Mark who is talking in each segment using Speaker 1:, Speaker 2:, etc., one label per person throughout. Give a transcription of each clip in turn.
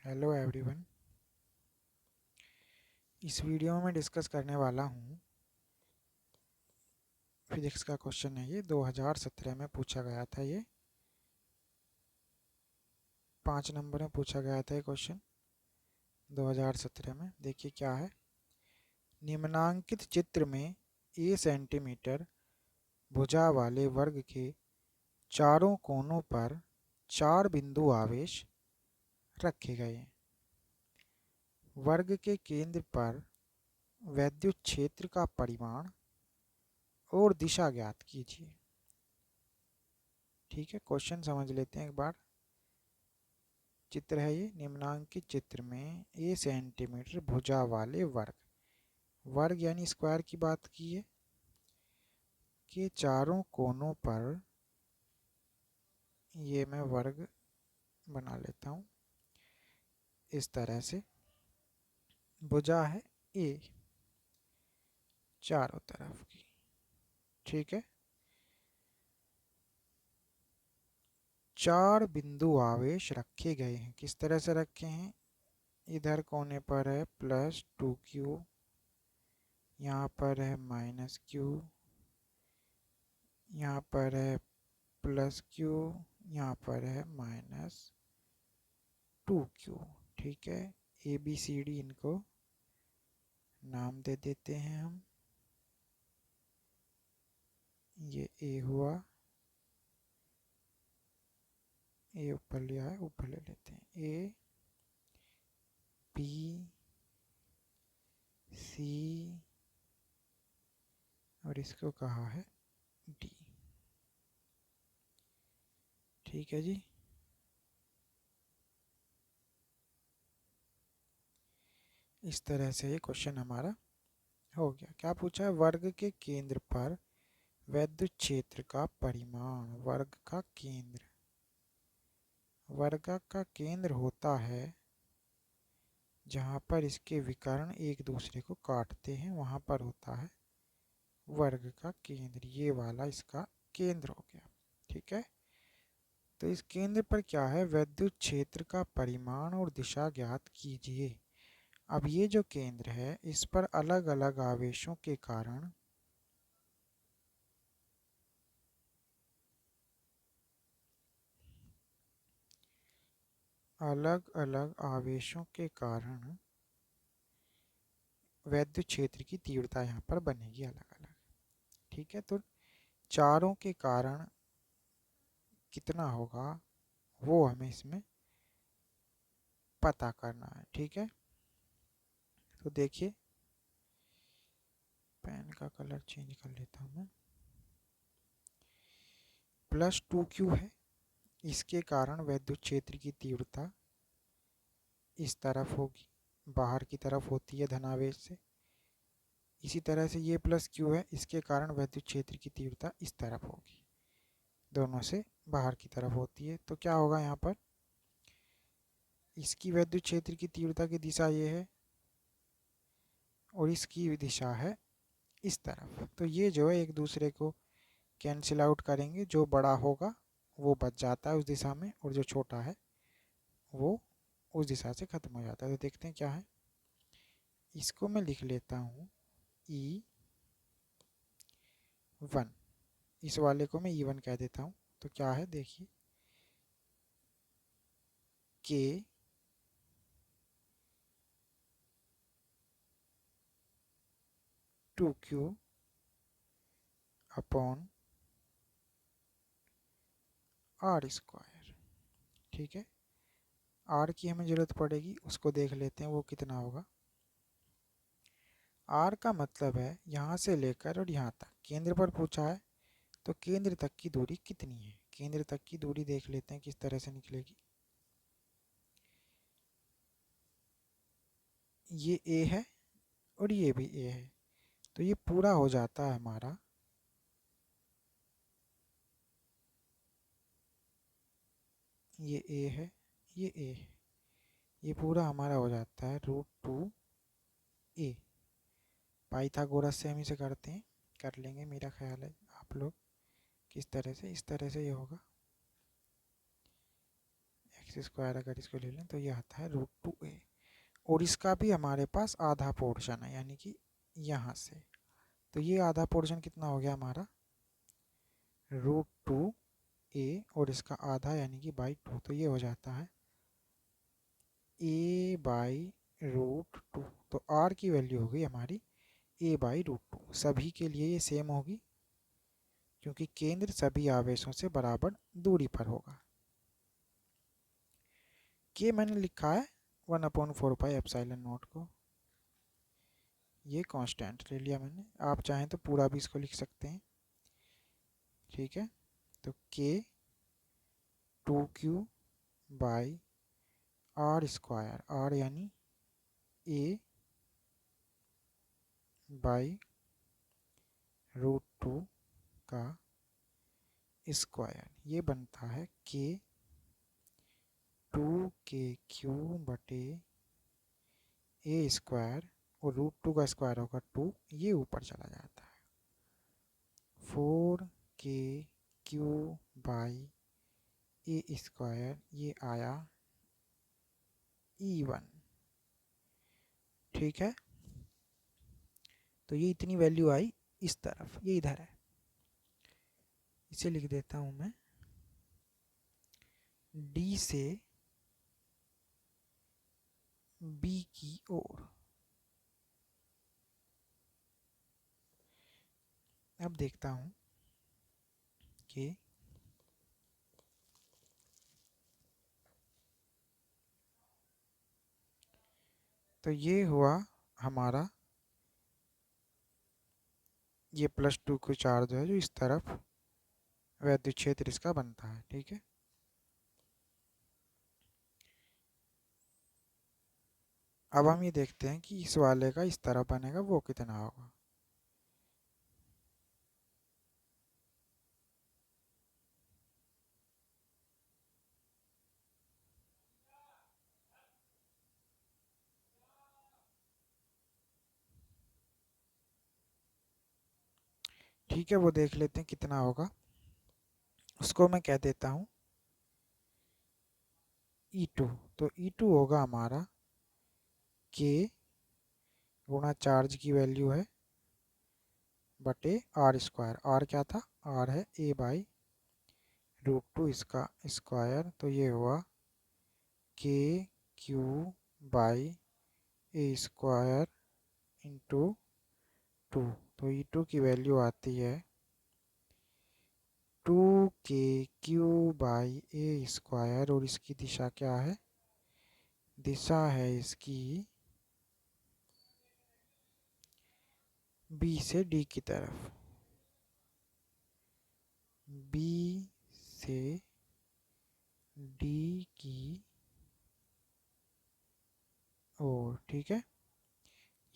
Speaker 1: Hello everyone. इस video में मैं डिस्कस करने वाला हूँ फिजिक्स का क्वेश्चन है। ये 2017 में पूछा गया था। ये 5 नंबर में पूछा गया था ये क्वेश्चन 2017 में। देखिए क्या है। निम्नांकित चित्र में ए सेंटीमीटर भुजा वाले वर्ग के चारों कोनों पर 4 बिंदु आवेश रखे गए हैं। वर्ग के केंद्र पर वैद्युत क्षेत्र का परिमाण और दिशा ज्ञात कीजिए। ठीक है, क्वेश्चन समझ लेते हैं एक बार। चित्र है ये। निम्नांकित चित्र में ए सेंटीमीटर भुजा वाले वर्ग यानी स्क्वायर की बात की है के चारों कोनों पर, ये मैं वर्ग बना लेता हूँ इस तरह से। भुजा है ए चारों तरफ की। ठीक है, 4 बिंदु आवेश रखे गए हैं। किस तरह से रखे हैं? इधर कोने पर है +2q, यहाँ पर है -q, यहाँ पर है +q, यहाँ पर है -2q। ठीक है, ABCD इनको नाम दे देते हैं हम। ये ए हुआ, ए ऊपर लिया है, ऊपर ले लेते हैं। ए बी सी और इसको कहा है डी। ठीक है जी। इस तरह से ये क्वेश्चन हमारा हो गया। क्या पूछा है? वर्ग के केंद्र पर वैद्युत क्षेत्र का परिमाण। वर्ग का केंद्र होता है जहाँ पर इसके विकर्ण एक दूसरे को काटते हैं, वहाँ पर होता है वर्ग का केंद्र। ये वाला इसका केंद्र हो गया। ठीक है, तो इस केंद्र पर क्या है? वैद्युत क्षेत्र का परिमाण और दिशा ज्ञात कीजिए। अब ये जो केंद्र है इस पर अलग अलग आवेशों के कारण वैद्युत क्षेत्र की तीव्रता यहाँ पर बनेगी अलग अलग। ठीक है, तो चारों के कारण कितना होगा वो हमें इसमें पता करना है। ठीक है, तो देखिए, पेन का कलर चेंज कर लेता हूँ मैं। +2q है, इसके कारण वैद्युत क्षेत्र की तीव्रता इस तरफ होगी, बाहर की तरफ होती है धनावेश से। इसी तरह से ये +q है, इसके कारण वैद्युत क्षेत्र की तीव्रता इस तरफ होगी, दोनों से बाहर की तरफ होती है। तो क्या होगा यहाँ पर? इसकी वैद्युत क्षेत्र की तीव्रता की दिशा ये है और इसकी दिशा है इस तरफ। तो ये जो है एक दूसरे को कैंसिल आउट करेंगे। जो बड़ा होगा वो बच जाता है उस दिशा में, और जो छोटा है वो उस दिशा से खत्म हो जाता है। तो देखते हैं क्या है। इसको मैं लिख लेता हूँ E1, इस वाले को मैं E1 कह देता हूँ। तो क्या है देखिए, K (2q) अपॉन r²। ठीक है, r की हमें ज़रूरत पड़ेगी, उसको देख लेते हैं वो कितना होगा। r का मतलब है यहाँ से लेकर और यहाँ तक। केंद्र पर पूछा है तो केंद्र तक की दूरी कितनी है? केंद्र तक की दूरी देख लेते हैं किस तरह से निकलेगी। ये a है और ये भी a है, तो ये पूरा हो जाता है हमारा ये a है, ये a है, ये पूरा हमारा हो जाता है √2a। पाइथागोरस से हम इसे करते हैं, कर लेंगे मेरा ख्याल है आप लोग। किस तरह से? इस तरह से ये होगा x स्क्वायर अगर इसको ले लें तो ये आता है √2a, और इसका भी हमारे पास आधा पोर्शन है, यानी कि यहाँ से, तो ये आधा पोर्शन कितना हो गया हमारा √2a, और इसका आधा यानी कि बाई 2, तो ये हो जाता है a/√2। तो r की वैल्यू हो गई हमारी a/√2। सभी के लिए ये सेम होगी क्योंकि केंद्र सभी आवेशों से बराबर दूरी पर होगा। के मैंने लिखा है 1/4πε0 को, ये कांस्टेंट ले लिया मैंने। आप चाहें तो पूरा भी इसको लिख सकते हैं, ठीक है। तो के 2q/r², r यानी a/√2 का स्क्वायर, ये बनता है के 2kq/a², और √2 का स्क्वायर होगा 2, ये ऊपर चला जाता है 4kq/a², ये आया E1, ठीक है। तो ये इतनी वैल्यू आई इस तरफ, ये इधर है, इसे लिख देता हूं मैं D से B की ओर। अब देखता हूं कि तो ये हुआ हमारा, ये +2 को चार्ज है जो इस तरफ वैद्युत क्षेत्र इसका बनता है, ठीक है। अब हम ये देखते हैं कि इस वाले का इस तरफ बनेगा वो कितना होगा। ठीक है, वो देख लेते हैं कितना होगा। उसको मैं कह देता हूँ E2। तो E2 होगा हमारा K गुणा चार्ज की वैल्यू है बटे r²। r क्या था, r है a/√2 इसका स्क्वायर, तो ये हुआ kq/a² इंटू 2। तो E2 की वैल्यू आती है 2kq/a², और इसकी दिशा क्या है, दिशा है इसकी B से D की तरफ, B से D की ओर, ठीक है।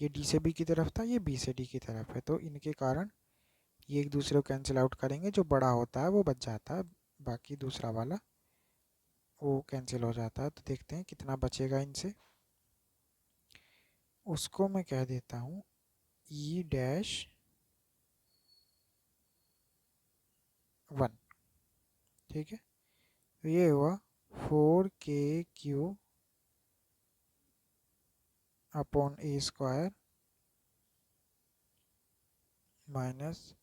Speaker 1: ये D से B की तरफ था, ये B से D की तरफ है, तो इनके कारण ये एक दूसरे को कैंसिल आउट करेंगे, जो बड़ा होता है वो बच जाता है, बाकी दूसरा वाला वो कैंसिल हो जाता है। तो देखते हैं कितना बचेगा इनसे। उसको मैं कह देता हूँ E-1, ठीक है। तो ये हुआ 4kq/a² माइनस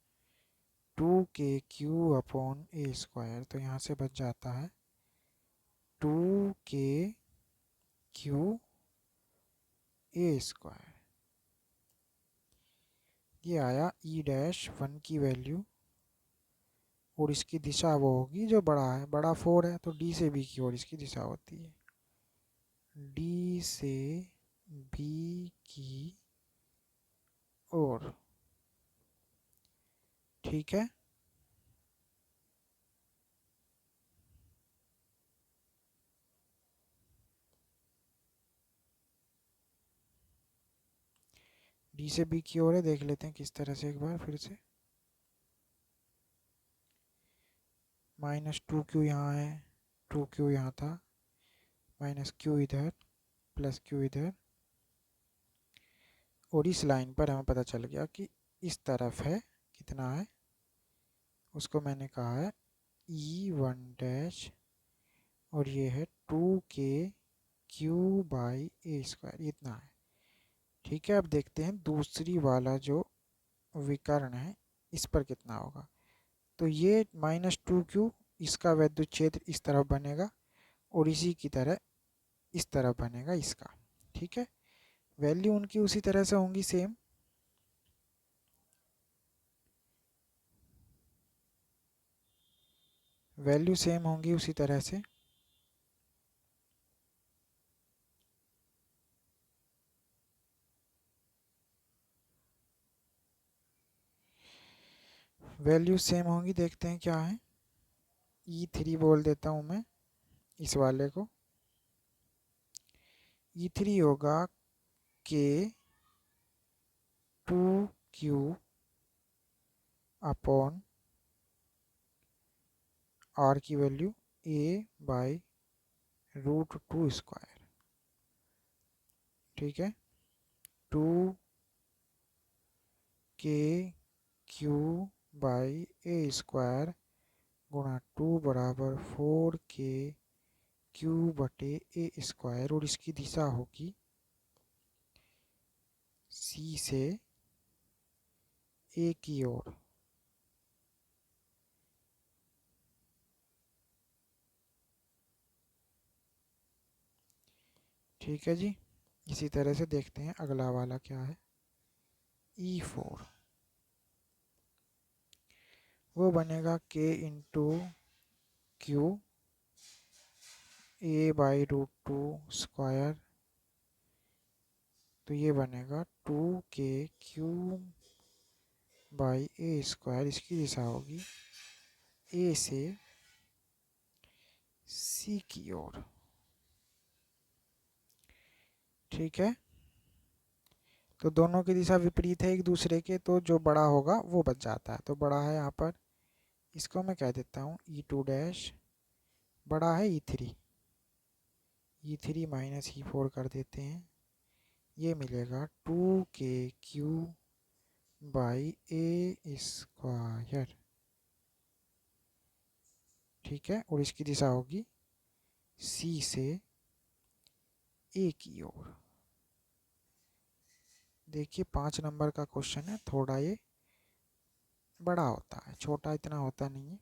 Speaker 1: 2kq/a², तो यहाँ से बच जाता है 2kq/a²। ये आया E-1 की वैल्यू, और इसकी दिशा वो होगी जो बड़ा है, बड़ा 4 है, तो D से B की ओर इसकी दिशा होती है, D से B की ओर, ठीक है। D से B की ओर है, देख लेते हैं किस तरह से एक बार फिर से। -2q यहाँ है, 2q यहाँ था, -q इधर, +q इधर, और इस लाइन पर हमें पता चल गया कि इस तरफ है कितना है, उसको मैंने कहा है E1 डैश, और ये है 2k/a² इतना है। ठीक है, अब देखते हैं दूसरी वाला जो विकर्ण है इस पर कितना होगा। तो ये -2q, इसका वैद्युत क्षेत्र इस तरफ बनेगा और इसी की तरह इस तरफ बनेगा इसका। ठीक है, वैल्यू उनकी उसी तरह से होंगी, सेम। वैल्यू सेम होंगी उसी तरह से। वैल्यू सेम होंगी, देखते हैं क्या है। E3 बोल देता हूं मैं इस वाले को। E3 होगा k/2q अपॉन r की वैल्यू a/√2²। ठीक है, 2kq/a² गुणा 2 बराबर 4kq/a², और इसकी दिशा होगी C से A की ओर। ठीक है जी, इसी तरह से देखते हैं अगला वाला क्या है। E4 वो बनेगा k/q a/√2²। तो ये बनेगा 2kq/a²। इसकी दिशा होगी A से C की ओर। ठीक है, तो दोनों की दिशा विपरीत है एक दूसरे के, तो जो बड़ा होगा वो बच जाता है। तो बड़ा है यहाँ पर, इसको मैं कह देता हूँ E2 बड़ा है E3। E3 माइनस E4 कर देते हैं, ये मिलेगा 2kq/a²। ठीक है, और इसकी दिशा होगी C से A की ओर। देखिए 5 नंबर का क्वेश्चन है, थोड़ा ये बड़ा होता है, छोटा इतना होता नहीं है,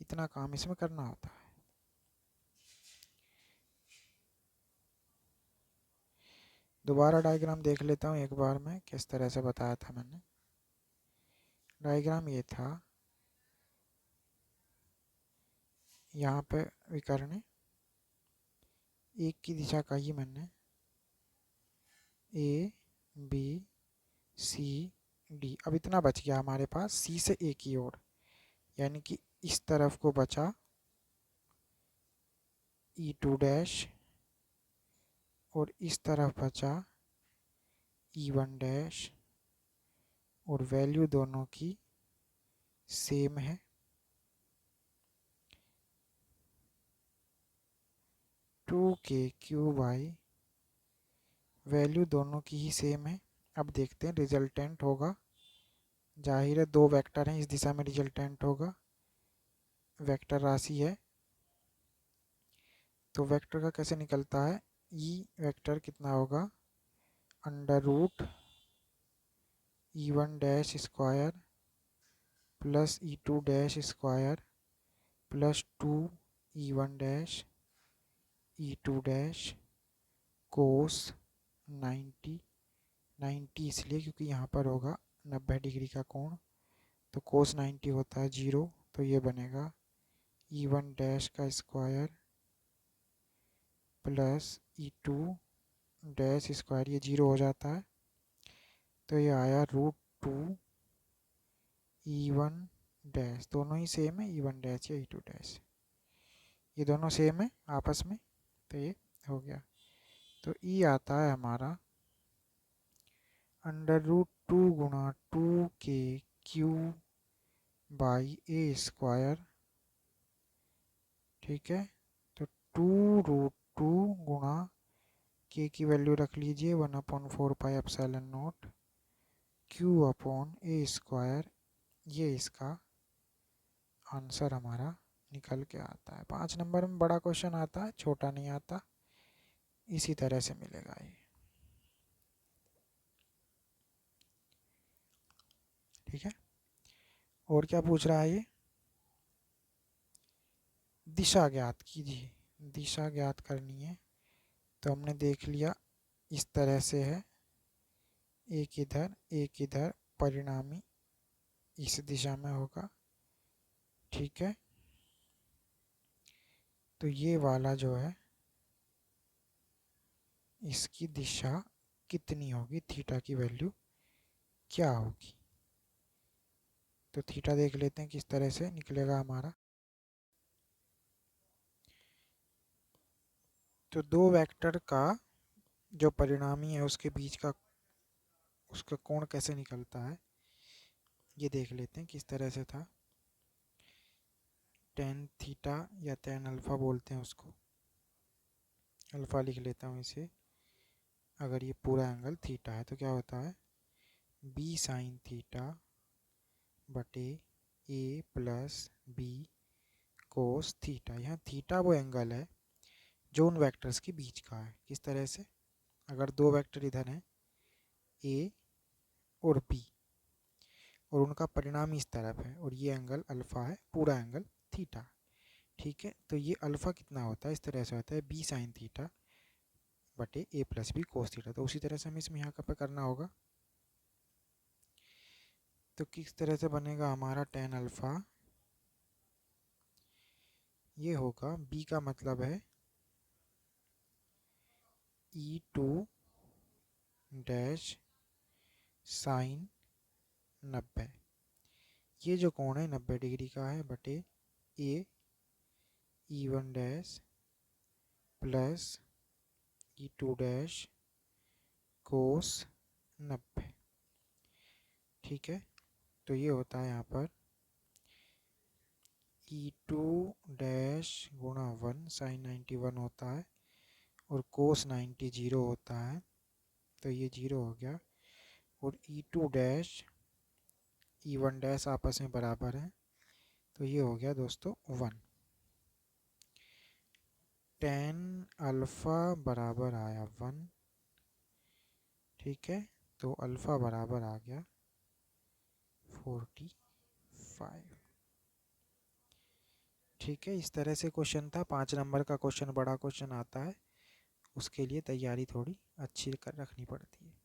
Speaker 1: इतना काम इसमें करना होता है। दोबारा डायग्राम देख लेता हूँ एक बार मैं, किस तरह से बताया था मैंने। डायग्राम ये था, यहाँ पे विकर्ण एक की दिशा कही मैंने, A B C D। अब इतना बच गया हमारे पास C से A की ओर, यानी कि इस तरफ को बचा E2 और इस तरफ बचा E1, और वैल्यू दोनों की सेम है। टू के क्यू बाई, वैल्यू दोनों की ही सेम है। अब देखते हैं रिजल्टेंट होगा, जाहिर है दो वेक्टर हैं, इस दिशा में रिजल्टेंट होगा, वेक्टर राशि है। तो वेक्टर का कैसे निकलता है, ई वेक्टर कितना होगा, √E1 plus E2 plus 2E1 कोस 90। 90 इसलिए क्योंकि यहाँ पर होगा 90 डिग्री का कोण, तो कोस 90 होता है 0। तो ये बनेगा E1 का² प्लस E2 ये 0 हो जाता है, तो ये आया √2E1। दोनों ही सेम है, E1 या E2, ये दोनों सेम है आपस में, तो ये हो गया। तो E आता है हमारा √2 गुणा 2kq/a²। ठीक है, तो 2√2 गुणा k की वैल्यू रख लीजिए 1/4πε0 q/a²। ये इसका आंसर हमारा निकल के आता है। 5 नंबर में बड़ा क्वेश्चन आता है, छोटा नहीं आता। इसी तरह से मिलेगा ये, ठीक है। और क्या पूछ रहा है ये, दिशा ज्ञात कीजिए। दिशा ज्ञात करनी है तो हमने देख लिया इस तरह से है, एक इधर, परिणामी इस दिशा में होगा, ठीक है। तो ये वाला जो है इसकी दिशा कितनी होगी, थीटा की वैल्यू क्या होगी। तो थीटा देख लेते हैं किस तरह से निकलेगा हमारा। तो दो वेक्टर का जो परिणामी है उसके बीच का उसका कोण कैसे निकलता है ये देख लेते हैं किस तरह से था। टेन थीटा या टेन अल्फा बोलते हैं उसको, अल्फा लिख लेता हूँ इसे। अगर ये पूरा एंगल थीटा है तो क्या होता है, बी साइन थीटा बटे ए प्लस बी कोस थीटा। यहाँ थीटा वो एंगल है जो उन वेक्टर्स के बीच का है। किस तरह से, अगर दो वेक्टर इधर हैं ए और बी और उनका परिणाम इस तरफ है और ये एंगल अल्फा है, पूरा एंगल थीटा, ठीक है। तो ये अल्फा कितना होता है, इस तरह से होता है बी साइन थीटा बटे ए प्लस बी कोस थीटा। तो उसी तरह से हमें इसमें यहाँ पे करना होगा। तो किस तरह से बनेगा हमारा टेन अल्फा, ये होगा बी का मतलब है ई टू डैश साइन 90, ये जो कोण है 90 डिग्री का है, बटे A E one dash plus E two dash cos 90, ठीक है। तो ये होता है यहाँ पर ई टू डैश गुणा 1 साइन 91 होता है और कोस 90 जीरो होता है, तो ये जीरो हो गया। और E two dash E one dash आपस में बराबर है, तो ये हो गया दोस्तों 1। टेन अल्फा बराबर आया 1, ठीक है। तो अल्फा बराबर आ गया 45, ठीक है। इस तरह से क्वेश्चन था। 5 नंबर का क्वेश्चन बड़ा क्वेश्चन आता है, उसके लिए तैयारी थोड़ी अच्छी कर रखनी पड़ती है।